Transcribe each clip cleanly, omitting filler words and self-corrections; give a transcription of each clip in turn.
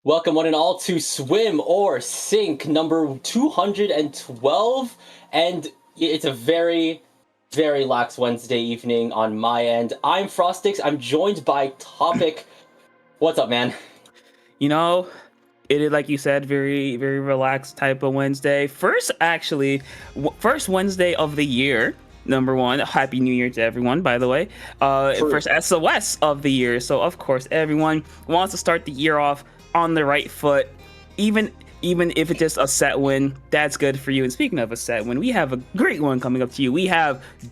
Welcome one and all to Swim or Sink number 212. And it's a very lax Wednesday evening on my end. I'm Frostix. I'm joined by Topic. What's up, man? You know, it is like you said, very relaxed type of Wednesday. First Wednesday of the year. Number one, Happy New Year to everyone, by the way. True. First SOS of the year. So of course, everyone wants to start the year off on the right foot, even if it's just a set win. That's good for you. And speaking of a set win, we have a great one coming up to you.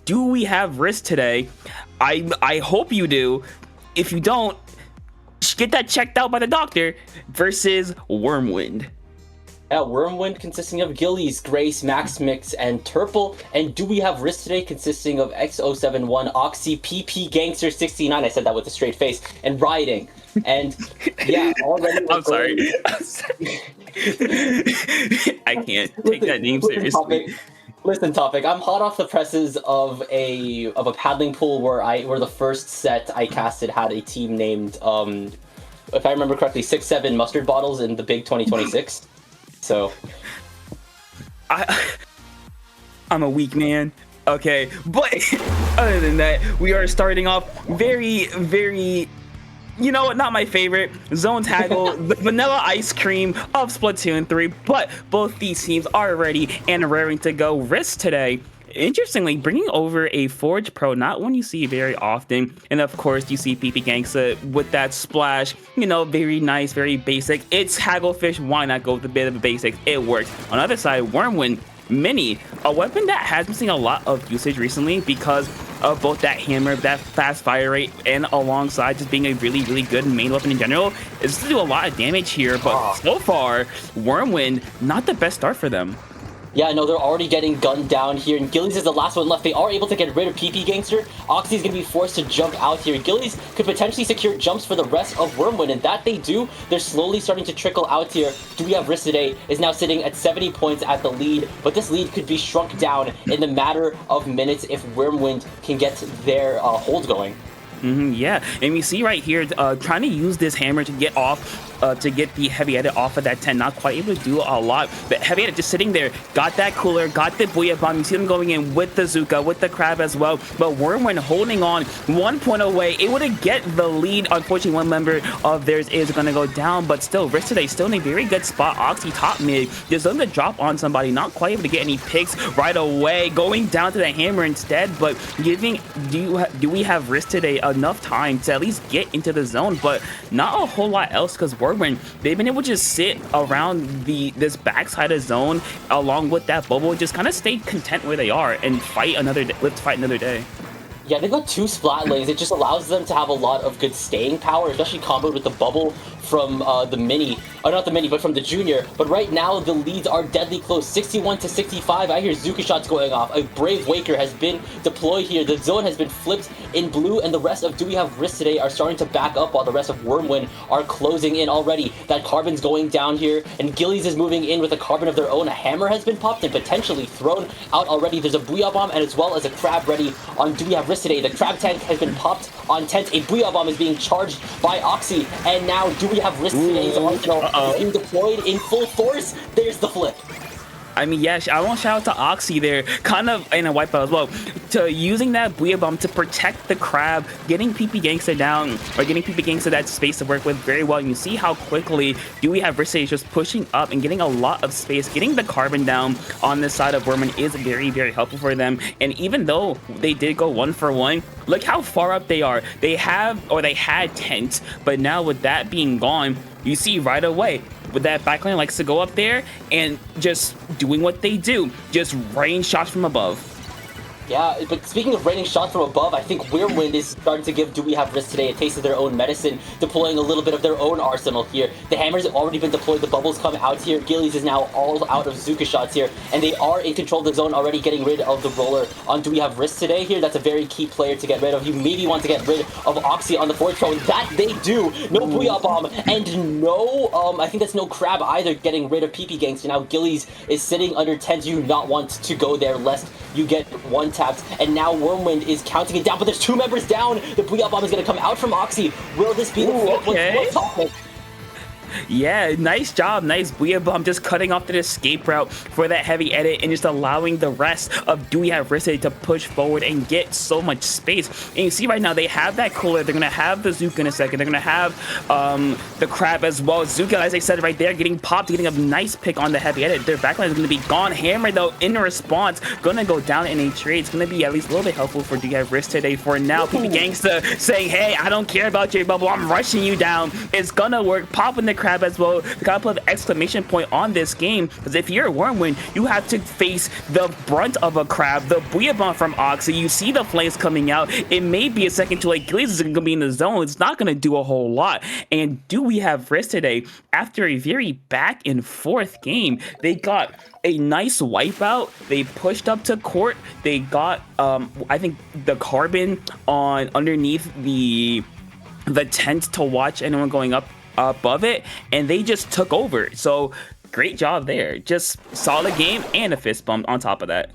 Do we have risk today? I hope you do. If you don't, get that checked out by the doctor versus Wyrmwind. Yeah, Wyrmwind consisting of Gillies, Grace, Max Mix, and Turple. And do we have Risk today consisting of X071, Oxy, PP, Gangster 69, I said that with a straight face, and Rioting. And yeah, already I'm sorry. I can't take that name seriously. Listen, Topic. I'm hot off the presses of a paddling pool where the first set I casted had a team named if I remember correctly 6-7 mustard bottles in the big 2026. So I'm a weak man. Okay, but other than that, we are starting off very, you know what, not my favorite, Zone Taggle, the vanilla ice cream of Splatoon 3, but both these teams are ready and raring to go. Risk today, interestingly, bringing over a Forge Pro, not one you see very often. And of course, you see PP Gangsta with that splash, you know, very nice, very basic. It's Hagglefish, why not go with a bit of the basics? It works. On the other side, Wyrmwind Mini, a weapon that has been seeing a lot of usage recently because of both that hammer, that fast fire rate, and alongside just being a really good main weapon in general. It's to do a lot of damage here, but so far, Wyrmwind, not the best start for them. yeah, no, they're already getting gunned down here, and Gillies is the last one left. They are able to get rid of PP Gangster. Oxy's going to be forced to jump out here. Gillies could potentially secure jumps for the rest of Wyrmwind, and that they do. They're slowly starting to trickle out here. Do we have Risk today? Is now sitting at 70 points at the lead, but this lead could be shrunk down in the matter of minutes if Wyrmwind can get their hold going. Yeah, and we see right here, trying to use this hammer to get off, to get the heavy edit off of that 10. Not quite able to do a lot, but heavy edit just sitting there, got that cooler, got the Booyah Bomb. You see them going in with the Zuka, with the Crab as well, but Wyrmwind holding on 1 point away, able to get the lead. Unfortunately, one member of theirs is going to go down, but still, Risk today still in a very good spot. Oxy top mid, just looking to drop on somebody, not quite able to get any picks right away, going down to the hammer instead, but do we have Risk today enough time to at least get into the zone? But not a whole lot else, because Wyrmwind, they've been able to just sit around this backside of zone along with that bubble, just kind of stay content where they are and fight another day, live to fight another day. Yeah, they've got two splat lanes. It just allows them to have a lot of good staying power, especially comboed with the bubble from the mini. Not the mini, but from the junior. But right now, the leads are deadly close. 61 to 65. I hear Zuka shots going off. A Brave Waker has been deployed here. The zone has been flipped in blue, and the rest of Do We Have Risk today are starting to back up while the rest of Wyrmwind are closing in already. That Carbon's going down here, and Gillies is moving in with a Carbon of their own. A hammer has been popped and potentially thrown out already. There's a Booyah Bomb, and as well as a Crab ready on Do We Have Risk today. The Crab tank has been popped on Tent. A Booyah Bomb is being charged by Oxy, and now Do We Have Risk today's arsenal is being deployed in full force. There's the flip. I mean, yeah, I want to shout out to Oxy there, kind of in a wipeout as well, to using that Booyah Bomb to protect the Crab, getting PP Gangsta down, or getting PP Gangsta that space to work with very well. And you see how quickly Do We Have Risk just pushing up and getting a lot of space, getting the Carbon down on this side of Wyrmwind is very helpful for them. And even though they did go 1-for-1, look how far up they are. They had Tent, but now with that being gone, you see right away with that backline likes to go up there and just doing what they do, just rain shots from above. Yeah, but speaking of raining shots from above, I think Wyrmwind is starting to give Do We Have Risk today a taste of their own medicine, deploying a little bit of their own arsenal here. The hammer's already been deployed, the bubbles come out here, Gillies is now all out of Zuka shots here, and they are in control of the zone, already getting rid of the roller on Do We Have Risk today here. That's a very key player to get rid of. You maybe want to get rid of Oxy on the Forge Pro, and that they do! No Booyah Bomb, and no, I think that's no Crab either, getting rid of PP Gangster. Now Gillies is sitting under 10. You do not want to go there lest you get one tapped, and now Wyrmwind is counting it down, but there's two members down. The Booyah Bomb is going to come out from Oxy. Will this be the flip? Okay. What's topic? Yeah, nice job. Nice Booyah Bomb just cutting off the escape route for that heavy edit and just allowing the rest of Do We Have Risted to push forward and get so much space. And you see right now they have that cooler. They're going to have the Zuka in a second. They're going to have the Crab as well. Zuka, as I said right there, getting popped, getting a nice pick on the heavy edit. Their backline is going to be gone. Hammer, though, in response, going to go down in a trade. It's going to be at least a little bit helpful for Do You Have Risk today for now. PP Gangsta saying, hey, I don't care about your bubble. I'm rushing you down. It's going to work. Popping the Crab as well. You got to put an exclamation point on this game because if you're a Wyrmwind, you have to face the brunt of a Crab, the Booyah Bomb from Oxy. You see the flames coming out. It may be a second to like Gillies is going to be in the zone. It's not going to do a whole lot. And Do We Have Risk today, after a very back and forth game, they got a nice wipeout. They pushed up to court. They got I think the carbon on underneath the tent to watch anyone going up above it, and they just took over. So great job there. Just solid game and a fist bump on top of that.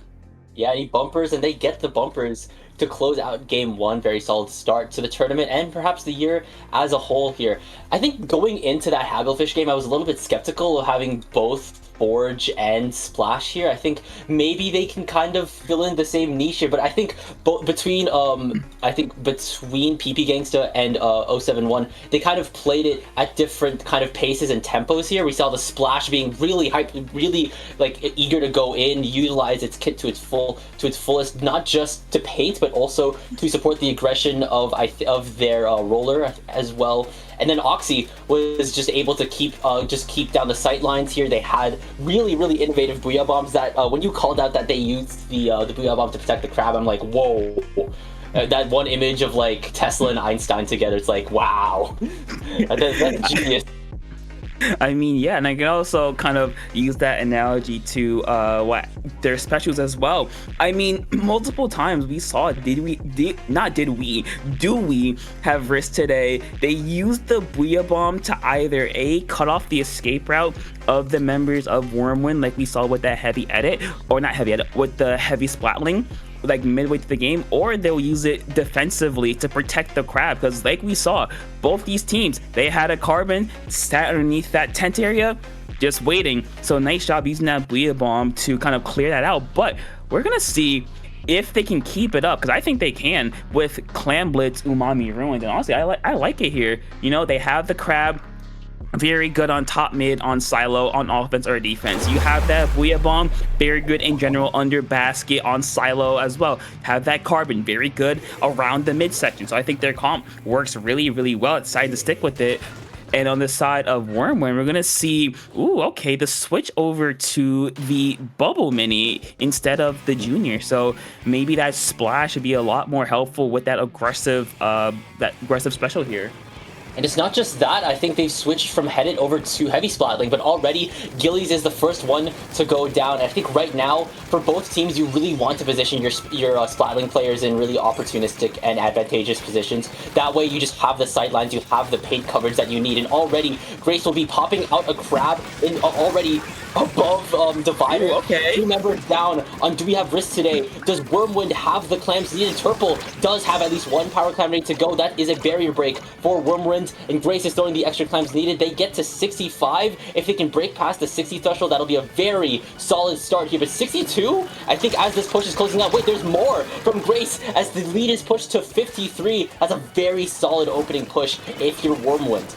Yeah, any bumpers, and they get the bumpers to close out game one. Very solid start to the tournament and perhaps the year as a whole here. I think going into that Hagglefish game, I was a little bit skeptical of having both Forge and Splash here. I think maybe they can kind of fill in the same niche here, but I think between PP Gangsta and 071, they kind of played it at different kind of paces and tempos here. We saw the Splash being really hyped, really like eager to go in, utilize its kit to its fullest, not just to paint but also to support the aggression of their roller as well. And then Oxy was just able to keep down the sight lines here. They had really innovative Booyah Bombs that when you called out that they used the Booyah Bomb to protect the Crab, I'm like, whoa. That one image of like Tesla and Einstein together, it's like, wow. That's genius. I mean, yeah, and I can also kind of use that analogy to what their specials as well. I mean, multiple times we saw, do we have risk today? They used the Booyah Bomb to either A, cut off the escape route of the members of Wyrmwind, like we saw with that heavy edit, or not heavy edit, with the heavy splatling, like midway through the game, or they'll use it defensively to protect the Crab, because like we saw, both these teams, they had a carbon sat underneath that tent area just waiting. So nice job using that Booyah Bomb to kind of clear that out. But we're gonna see if they can keep it up, because I think they can with Clam Blitz, Umami Ruined, and honestly I like it here. You know, they have the Crab very good on top mid, on silo, on offense or defense. You have that Booyah Bomb, very good in general under basket, on silo as well. Have that carbon, very good around the mid section. So I think their comp works really well. It's decided to stick with it. And on the side of Wyrmwind, we're gonna see, ooh, okay, the switch over to the Bubble Mini instead of the Junior. So maybe that Splash would be a lot more helpful with that aggressive special here. And it's not just that, I think they've switched from headed over to heavy splatling, but already Gillies is the first one to go down. I think right now, for both teams, you really want to position your splatling players in really opportunistic and advantageous positions. That way you just have the sightlines, you have the paint coverage that you need, and already Grace will be popping out a Crab in already above Divider. Ooh, okay. 2 members down on Do We Have Risk today? Does Wyrmwind have the clamps needed? Turple does have at least 1 power clamp ready to go. That is a barrier break for Wyrmwind, and Grace is throwing the extra clamps needed. They get to 65. If they can break past the 60 threshold, that'll be a very solid start here. But 62, I think as this push is closing out, wait, there's more from Grace as the lead is pushed to 53. That's a very solid opening push if you're Wyrmwind.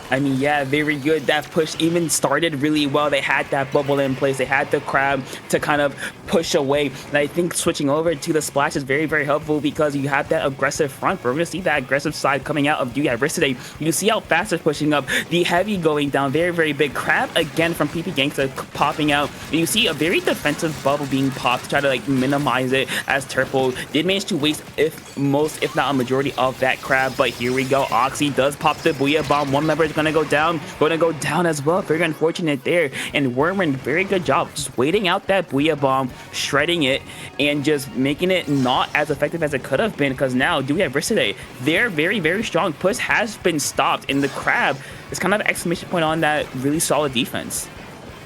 I mean, yeah, very good. That push even started really well. They had that bubble in place. They had the Crab to kind of push away. And I think switching over to the Splash is very helpful because you have that aggressive front. But we're going to see that aggressive side coming out of Do You Have Risk today. You see how fast it's pushing up. The heavy going down. Very big. Crab again from PP Gangsta popping out. And you see a very defensive bubble being popped to try to like minimize it, as Turple did manage to waste if not a majority of that Crab. But here we go. Oxy does pop the Booyah Bomb. One member is going to go down as well. Very unfortunate there. And Wyrmwind, very good job just waiting out that Booyah Bomb, shredding it, and just making it not as effective as it could have been, because now Do We Have Risk today? Their very strong push has been stopped, and the Crab is kind of an exclamation point on that really solid defense.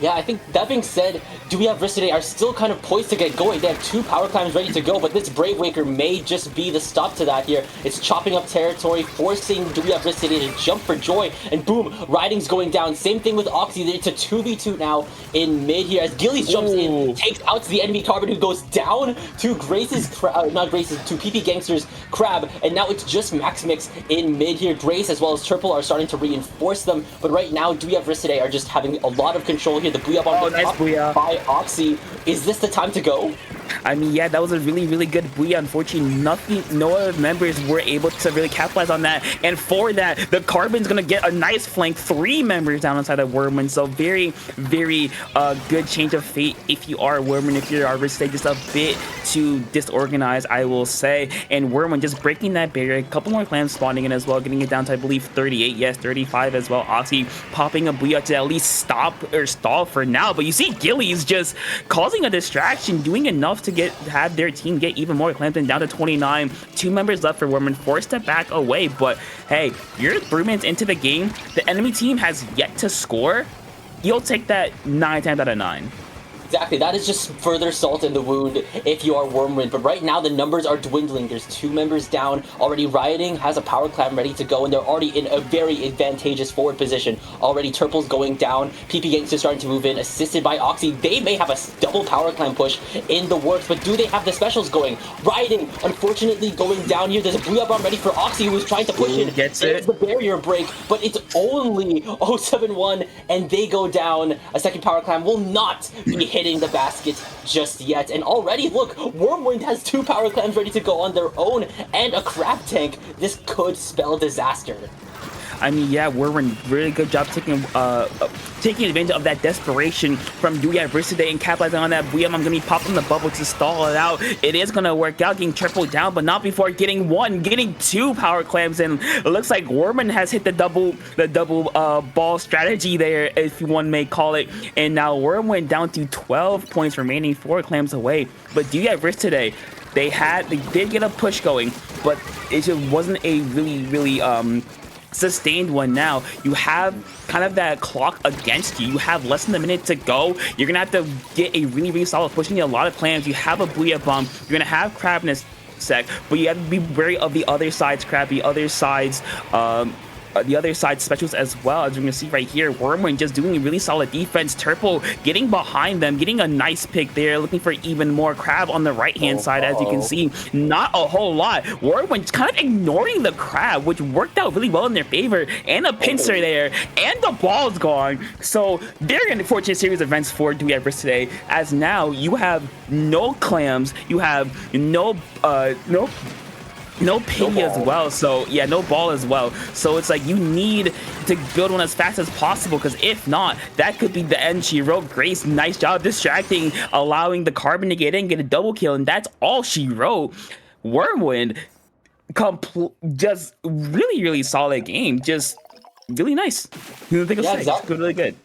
Yeah, I think that being said, Do We Have Risk Today are still kind of poised to get going. They have 2 power climbs ready to go, but this Brave Waker may just be the stop to that here. It's chopping up territory, forcing Do We Have Risk Today to jump for joy, and boom, Riding's going down. Same thing with Oxy. It's a 2v2 now in mid here as Gillies jumps in, takes out the enemy Carbon who goes down to to PP Gangster's Crab, and now it's just Max Mix in mid here. Grace as well as Turple are starting to reinforce them, but right now Do We Have Risk Today are just having a lot of control here. The Booyah Bomb Nice booyah by Oxy. Is this the time to go? I mean, yeah, that was a really, really good booyah. Unfortunately, no other members were able to really capitalize on that. And for that, the Carbon's going to get a nice flank. 3 members down inside of Wyrmwind. So very, very good change of fate if you are Wyrmwind. If you're Risk Today, just a bit too disorganized, I will say. And Wyrmwind just breaking that barrier. A couple more clams spawning in as well, getting it down to, I believe, 38. Yes, 35 as well. Oxy popping a booyah to at least stop or stall for now. But you see Gillies just causing a distraction, doing enough to have their team get even more clams, and down to 29. 2 members left for Wyrmwind, forced to back away. But hey, you're 3 minutes into the game. The enemy team has yet to score. You'll take that 9 times out of 9. Exactly, that is just further salt in the wound if you are Wyrmwind. But right now, the numbers are dwindling. There's 2 members down. Already Rioting has a power clam ready to go, and they're already in a very advantageous forward position. Already Turple's going down. PP Gangster starting to move in, assisted by Oxy. They may have a double power clam push in the works, but do they have the specials going? Rioting, unfortunately, going down here. There's a Booyah Bomb ready for Oxy, who's trying to push in. Gets There's it. the barrier break, but it's only 071, and they go down. A second power clam will not be hitting the basket just yet. And already, look, Wyrmwind has 2 power clams ready to go on their own and a crab tank. This could spell disaster. I mean, yeah, Wyrmwind, really good job taking advantage of that desperation from Do We Have Risk Today and capitalizing on that booyah. I'm gonna be popping the bubble to stall it out. It is gonna work out, getting triple down, but not before getting 2 power clams in. It looks like Wyrmwind has hit the double ball strategy there, if one may call it. And now Wyrmwind down to 12 points remaining, 4 clams away. But Do You Have Risk Today? They did get a push going, but it just wasn't a really sustained one. Now you have kind of that clock against you. You have less than a minute to go. You're gonna have to get a really solid push. You need a lot of clams. You have a booyah bomb. You're gonna have crab in a sec, but you have to be wary of the other side's crab, the other side's specials as well. As we're gonna see right here, Wyrmwind just doing a really solid defense. Turple getting behind them, getting a nice pick there, looking for even more crab on the right hand side. As you can see, not a whole lot. Wyrmwind kind of ignoring the crab, which worked out really well in their favor, and a pincer there, and the ball's gone. So very unfortunate series of events for Do We Have Risk Today, as now you have no clams, you have no pity as well. So yeah, no ball as well. So it's like you need to build one as fast as possible, because if not, that could be the end. She wrote. Grace, nice job distracting, allowing the Carbon to get in, get a double kill, and that's all she wrote. Wyrmwind, just really solid game, just really nice. Exactly. Really good.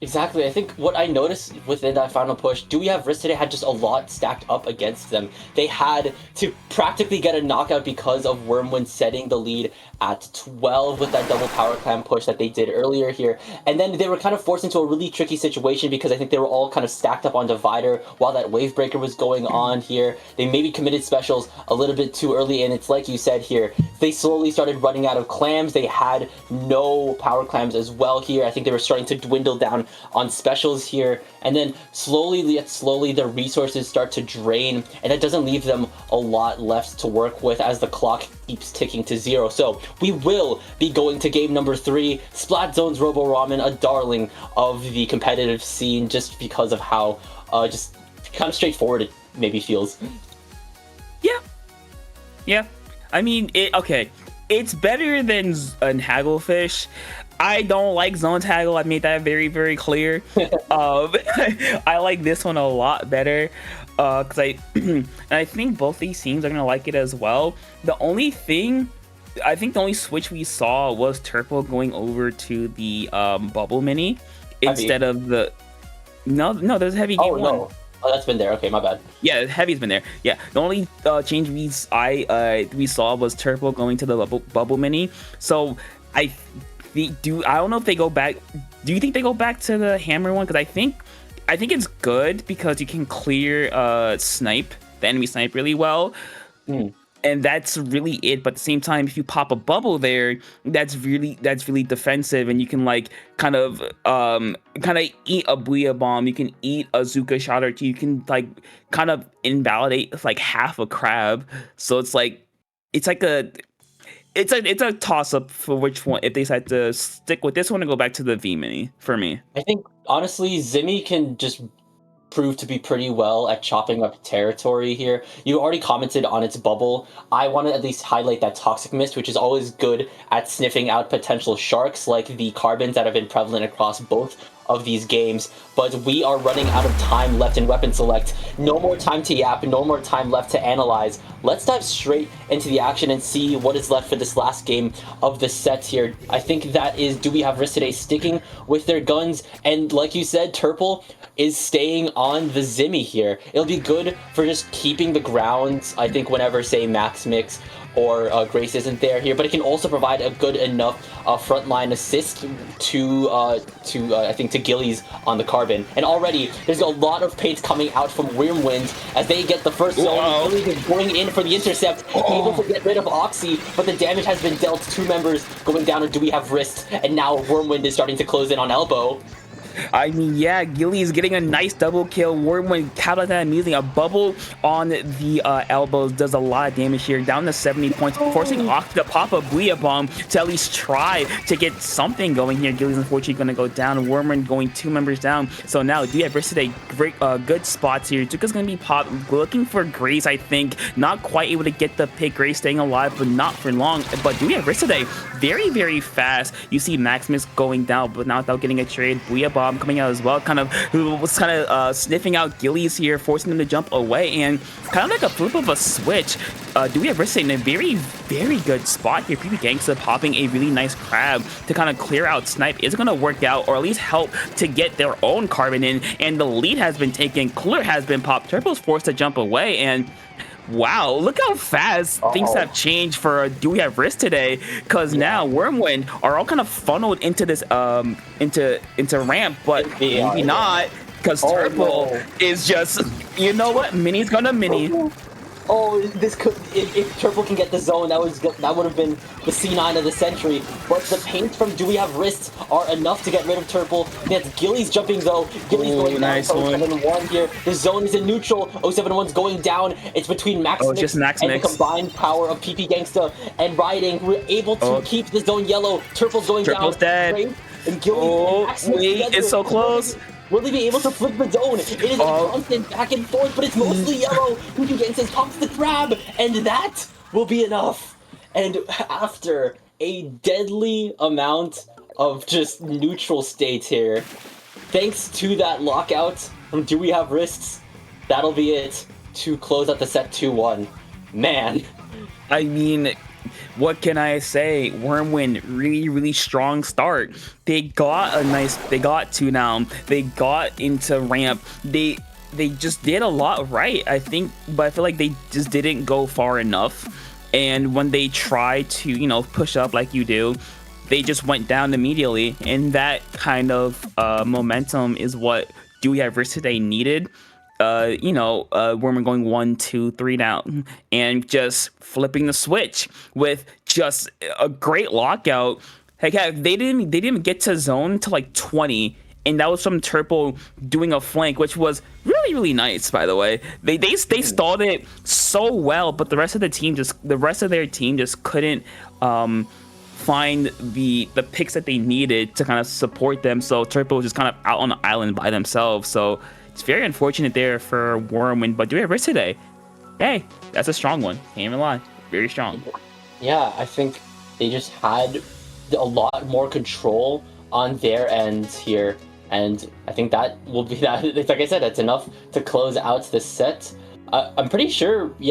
Exactly. I think what I noticed within that final push, Do We Have Risk Today had just a lot stacked up against them. They had to practically get a knockout because of Wyrmwind setting the lead at 12 with that double power clam push that they did earlier here. And then they were kind of forced into a really tricky situation because I think they were all kind of stacked up on Divider while that wave breaker was going on here. They maybe committed specials a little bit too early, and it's like you said here, they slowly started running out of clams. They had no power clams as well here. I think they were starting to dwindle down on specials here, and then slowly the resources start to drain, and it doesn't leave them a lot left to work with as the clock keeps ticking to 0. So we will be going to game number 3. Splat Zone's Robo Ramen, a darling of the competitive scene, just because of how just kind of straightforward it maybe feels. Yeah. I mean, it's better than Hagglefish. I don't like Zone's Haggle. I made that very clear. I like this one a lot better, because and I think both these teams are gonna like it as well. The only switch we saw was Turple going over to the bubble mini instead of the no. There's Heavy game 1. No. Oh, that's been there. Okay, my bad. Yeah, Heavy's been there. Yeah, the only change we saw was Turple going to the bubble mini. So I don't know if they go back. Do you think they go back to the hammer one? Because I think it's good because you can clear snipe the enemy snipe really well. And that's really it. But at the same time, if you pop a bubble there, that's really defensive, and you can like kind of eat a Booyah Bomb. You can eat a Zuka shot or two. You can like kind of invalidate like half a crab. So it's a toss up for which one, if they decide to stick with this one and go back to the V Mini for me. I think honestly, Zimmy can just prove to be pretty well at chopping up territory here. You already commented on its bubble. I want to at least highlight that Toxic Mist, which is always good at sniffing out potential sharks like the carbons that have been prevalent across both of these games. But we are running out of time left in Weapon Select. No more time to yap, no more time left to analyze. Let's dive straight into the action and see what is left for this last game of the set here. I think that is, do we have Risk today sticking with their guns? And like you said, Turple is staying on the Zimmy here. It'll be good for just keeping the ground, I think, whenever, say, Max Mix or Grace isn't there here, but it can also provide a good enough frontline assist to I think to Gillies on the carbon. And already there's a lot of paint coming out from Wyrmwind as they get the first zone. Gillies is going in for the intercept, able to get rid of Oxy, but the damage has been dealt. 2 members going down, and do we have Wrist? And now Wyrmwind is starting to close in on Elbow. I mean, yeah, Gilly is getting a nice double kill. Wyrmwind capitalized that immediately. A bubble on the elbows does a lot of damage here, down to 70 points, forcing Ox to pop a Booyah Bomb to at least try to get something going here. Gilly's unfortunately going to go down. Wyrmwind going 2 members down. So now, do you have today? Great, good spots here. Zuka's going to be popped, looking for Grace, I think. Not quite able to get the pick. Grace staying alive, but not for long. But do we have today? Very, very fast. You see Maximus going down, but not without getting a trade. Booyah Bomb coming out as well, who was sniffing out Gillies here, forcing them to jump away, and kind of like a flip of a switch. Do we have Risk in a very, very good spot here? PP Gangsta popping a really nice crab to kind of clear out Snipe. Is going to work out, or at least help to get their own carbon in, and the lead has been taken. Clear has been popped. Turbo's forced to jump away, and wow, look how fast things have changed for Do We Have Risk today, because now Wyrmwind are all kind of funneled into this into ramp, but maybe not, because Turtle is just, you know what, Mini's gonna Mini. Oh, this could, if Turtle can get the zone, that would have been the C9 of the century. But the paint from Do We Have Wrists are enough to get rid of Turtle. That's Gillies jumping though. Gillies going nice down. 071 here. The zone is in neutral. 071's going down. It's between Max Mix and the combined power of PP Gangsta and Riding. We're able to keep the zone yellow. Turtle's going down. Turtle's dead. And Gillies and Max Mix together. It's so close. Will they be able to flip the zone? It is a constant back and forth, but it's mostly yellow. PP Gangsta pops the crab, and that will be enough. And after a deadly amount of just neutral states here, thanks to that lockout from Do We Have Wrists, that'll be it to close out the set 2-1. Man. I mean, what can I say? Wyrmwind, really, really strong start. They got 2 down. They got into ramp. They just did a lot right, I think, but I feel like they just didn't go far enough. And when they tried to, you know, push up like you do, they just went down immediately. And that kind of momentum is what Do We Have Risk today needed. Wyrmwind going 1, 2, 3 down and just flipping the switch with just a great lockout. Heck, they didn't get to zone to like 20, and that was from Turple doing a flank, which was really, really nice, by the way. They stalled it so well, but the rest of their team just couldn't find the picks that they needed to kind of support them. So Turple was just kind of out on the island by themselves. So it's very unfortunate there for Wyrmwind, but Do We Have Risk today? Hey, that's a strong one. Can't even lie. Very strong. Yeah, I think they just had a lot more control on their end here, and I think that will be that. Like I said, that's enough to close out the set. I'm pretty sure. Yeah.